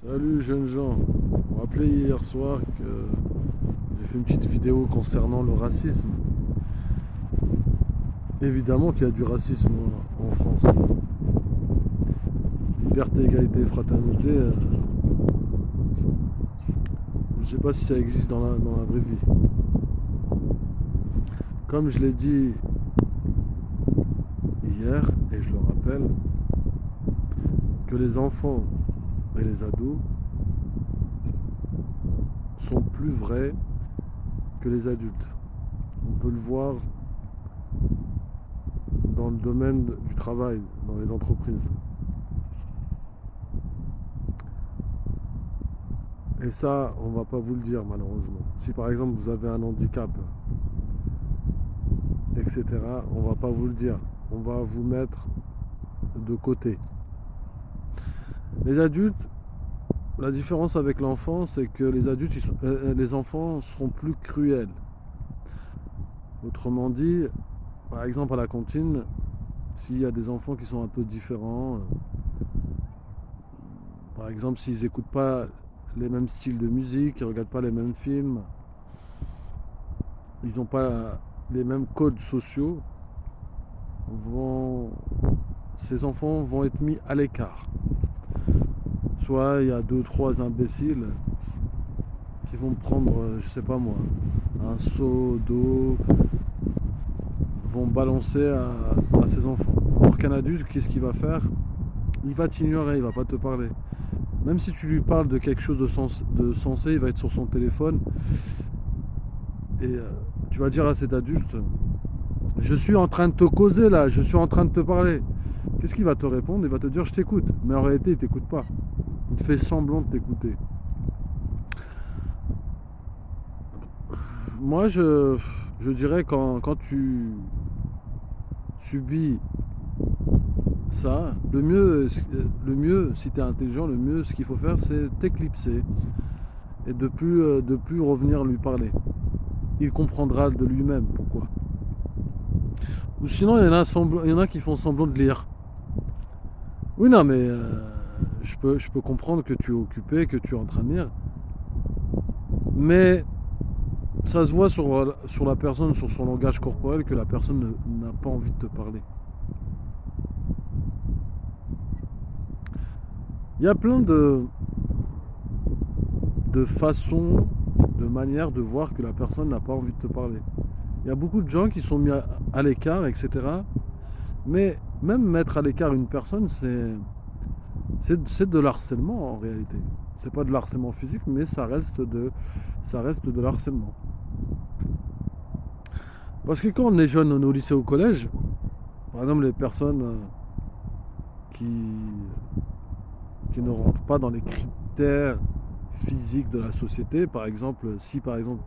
Salut jeunes gens, vous me rappelez hier soir que j'ai fait une petite vidéo concernant le racisme. Évidemment qu'il y a du racisme en France. Liberté, égalité, fraternité, je ne sais pas si ça existe dans la vraie vie. Comme je l'ai dit hier, et je le rappelle, que les enfants et les ados sont plus vrais que les adultes. On peut le voir dans le domaine du travail, dans les entreprises. Et ça, on va pas vous le dire malheureusement. Si par exemple vous avez un handicap, etc., on va pas vous le dire. On va vous mettre de côté. Les adultes, la différence avec l'enfant, c'est que les adultes, les enfants seront plus cruels. Autrement dit, par exemple à la cantine, s'il y a des enfants qui sont un peu différents, par exemple s'ils n'écoutent pas les mêmes styles de musique, ils ne regardent pas les mêmes films, ils n'ont pas les mêmes codes sociaux, vont, ces enfants vont être mis à l'écart. Soit il y a deux, trois imbéciles qui vont prendre, je sais pas moi, un seau d'eau, vont balancer à ces enfants. Or qu'un adulte, qu'est-ce qu'il va faire? Il va t'ignorer, il va pas te parler. Même si tu lui parles de quelque chose de sensé, il va être sur son téléphone et tu vas dire à cet adulte, je suis en train de te causer là, je suis en train de te parler. Qu'est-ce qu'il va te répondre? Il va te dire je t'écoute. Mais en réalité, il t'écoute pas. Il te fait semblant de t'écouter. Moi, je dirais quand tu subis ça, le mieux, si tu es intelligent, le mieux, ce qu'il faut faire, c'est t'éclipser et de plus revenir lui parler. Il comprendra de lui-même pourquoi. Ou sinon, il y en a qui font semblant de lire. Oui, non, mais je peux comprendre que tu es occupé, que tu es en train de lire. Mais ça se voit sur la personne, sur son langage corporel, que la personne n'a pas envie de te parler. Il y a plein de façons, de manières de voir que la personne n'a pas envie de te parler. Il y a beaucoup de gens qui sont mis à l'écart, etc. Mais même mettre à l'écart une personne, c'est de l'harcèlement en réalité. C'est pas de l'harcèlement physique, mais ça reste de l'harcèlement. Parce que quand on est jeune, on est au lycée, au collège, par exemple les personnes qui, qui ne rentrent pas dans les critères physiques de la société, par exemple, si par exemple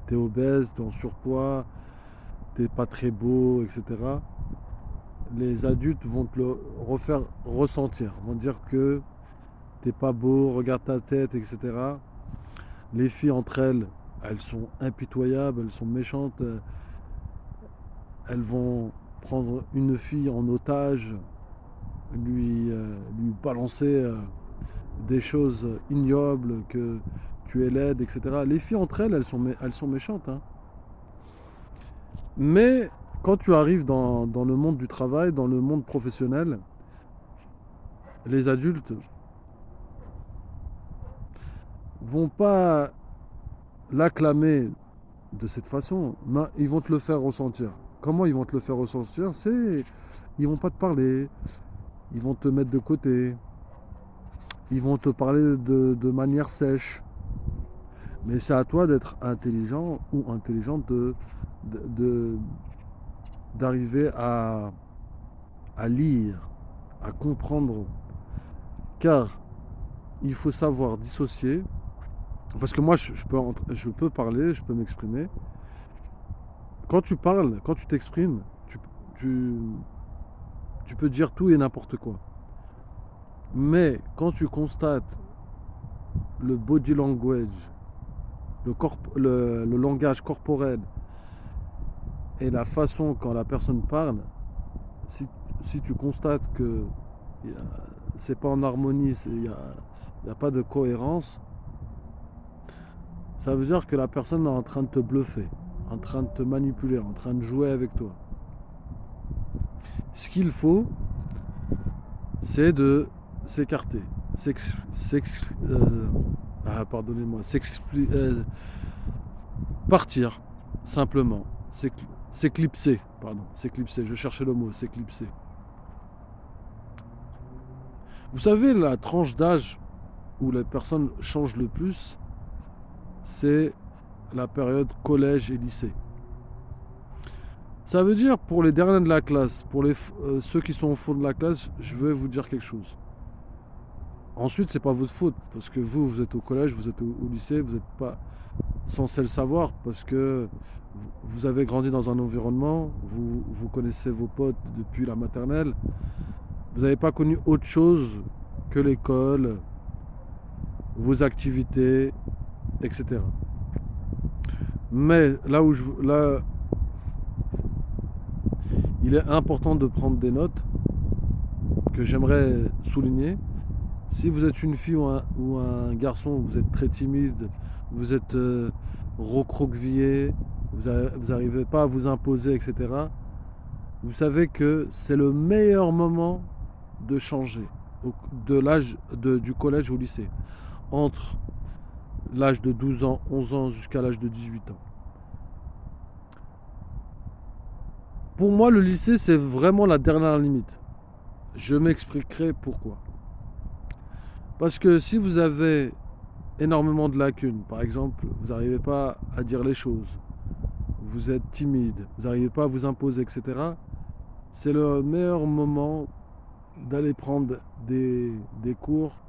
t'es obèse, t'es en surpoids, t'es pas très beau, etc., les adultes vont te le refaire ressentir, vont dire que t'es pas beau, regarde ta tête, etc. Les filles entre elles, elles sont impitoyables, elles sont méchantes, elles vont prendre une fille en otage, lui balancer des choses ignobles, que tu es laide, etc. Les filles entre elles, elles sont méchantes, hein. Mais quand tu arrives dans le monde du travail, dans le monde professionnel, les adultes vont pas l'acclamer de cette façon, mais ils vont te le faire ressentir. Comment ils vont te le faire ressentir? Ils vont pas te parler, ils vont te mettre de côté, ils vont te parler de manière sèche. Mais c'est à toi d'être intelligent ou intelligente de- d'arriver à lire, à comprendre. Car il faut savoir dissocier. Parce que moi, je peux parler, je peux m'exprimer. Quand tu parles, quand tu t'exprimes, tu, tu peux dire tout et n'importe quoi. Mais quand tu constates le body language, le langage corporel et la façon quand la personne parle, si, si tu constates que c'est pas en harmonie, il n'y a pas de cohérence, ça veut dire que la personne est en train de te bluffer, en train de te manipuler, en train de jouer avec toi. Ce qu'il faut, c'est de s'écarter, pardonnez-moi, partir simplement, s'éclipser, je cherchais le mot, s'éclipser. Vous savez, la tranche d'âge où les personnes changent le plus, c'est la période collège et lycée. Ça veut dire pour les derniers de la classe, pour ceux qui sont au fond de la classe, je vais vous dire quelque chose. Ensuite, c'est pas votre faute, parce que vous êtes au collège, vous êtes au lycée, vous n'êtes pas censé le savoir, parce que vous avez grandi dans un environnement, vous connaissez vos potes depuis la maternelle, vous n'avez pas connu autre chose que l'école, vos activités, etc. Mais là il est important de prendre des notes que j'aimerais souligner. Si vous êtes une fille ou un garçon, vous êtes très timide, vous êtes recroquevillé, vous n'arrivez pas à vous imposer, etc. Vous savez que c'est le meilleur moment de changer de l'âge du collège au lycée. Entre l'âge de 12 ans, 11 ans jusqu'à l'âge de 18 ans. Pour moi, le lycée, c'est vraiment la dernière limite. Je m'expliquerai pourquoi. Parce que si vous avez énormément de lacunes, par exemple, vous n'arrivez pas à dire les choses, vous êtes timide, vous n'arrivez pas à vous imposer, etc., c'est le meilleur moment d'aller prendre des cours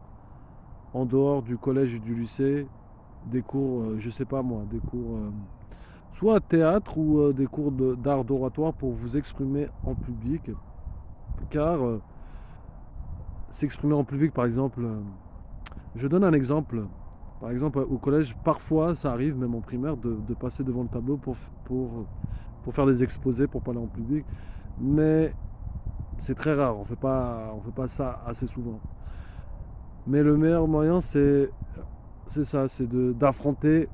en dehors du collège et du lycée, des cours, je sais pas moi, des cours soit théâtre ou des cours d'art d'oratoire pour vous exprimer en public, car s'exprimer en public, par exemple, je donne un exemple. Par exemple, au collège, parfois, ça arrive, même en primaire, de passer devant le tableau pour faire des exposés, pour parler en public. Mais c'est très rare, on fait pas ça assez souvent. Mais le meilleur moyen, c'est ça, c'est d'affronter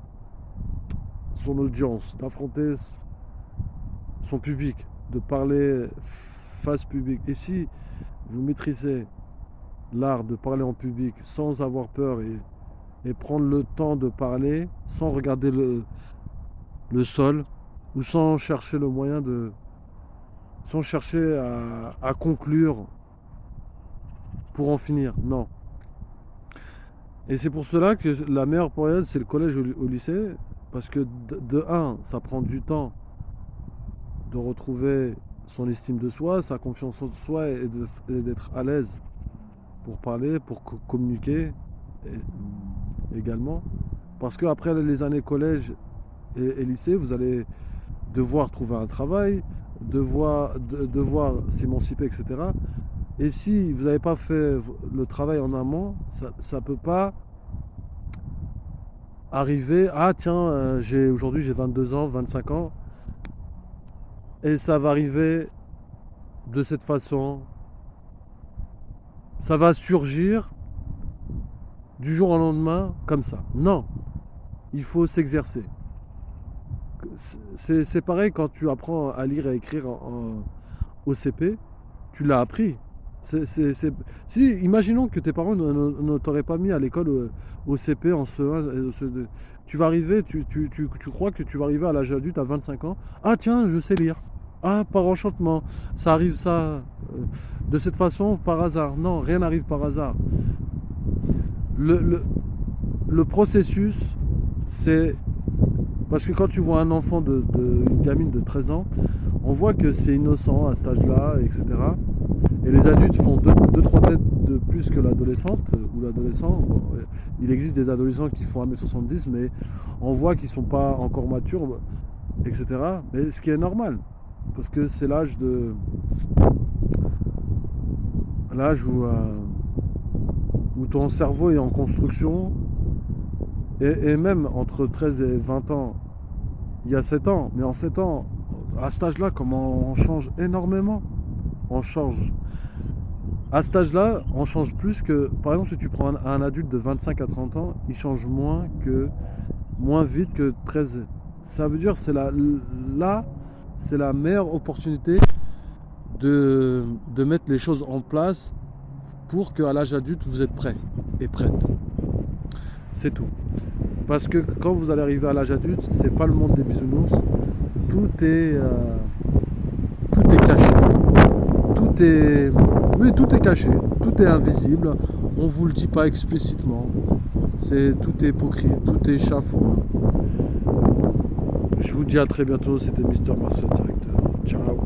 son audience, d'affronter son public, de parler face public. Et si vous maîtrisez l'art de parler en public sans avoir peur et prendre le temps de parler sans regarder le sol ou sans chercher le moyen sans chercher à conclure pour en finir, non. Et c'est pour cela que la meilleure période, c'est le collège au lycée, parce que de un, ça prend du temps de retrouver son estime de soi, sa confiance en soi et d'être à l'aise pour parler, pour communiquer également. Parce qu'après les années collège et lycée, vous allez devoir trouver un travail, devoir s'émanciper, etc. Et si vous n'avez pas fait le travail en amont, ça ne peut pas arriver, ah tiens, aujourd'hui j'ai 22 ans, 25 ans, et ça va arriver de cette façon. Ça va surgir du jour au lendemain comme ça. Non, il faut s'exercer. C'est pareil quand tu apprends à lire et à écrire au CP, tu l'as appris. Si, imaginons que tes parents ne t'auraient pas mis à l'école au CP en CE1 et CE2. Tu vas arriver, tu crois que tu vas arriver à l'âge adulte à 25 ans. Ah tiens, je sais lire. Ah, par enchantement. Ça arrive de cette façon, par hasard. Non, rien n'arrive par hasard. Le processus, c'est... Parce que quand tu vois un enfant une gamine de 13 ans, on voit que c'est innocent à cet âge-là, etc. Et les adultes font 2-3 têtes de plus que l'adolescente ou l'adolescent. Bon, il existe des adolescents qui font 1m70, mais on voit qu'ils ne sont pas encore matures, etc. Mais ce qui est normal, parce que c'est l'âge où ton cerveau est en construction. Et même entre 13 et 20 ans, il y a 7 ans. Mais en 7 ans, à cet âge-là, comment on change énormément. On change À cet âge-là, on change plus que. Par exemple, si tu prends un adulte de 25 à 30 ans, il change moins vite que 13. Ça veut dire c'est là, c'est la meilleure opportunité de mettre les choses en place pour qu'à l'âge adulte, vous êtes prêt et prête. C'est tout. Parce que quand vous allez arriver à l'âge adulte, c'est pas le monde des bisounours. Tout est, euh, tout est caché. Tout est, oui, tout est caché. Tout est invisible. On vous le dit pas explicitement. Tout est hypocrite, tout est chafouin. Je vous dis à très bientôt. C'était Mister Marcel, directeur. Ciao.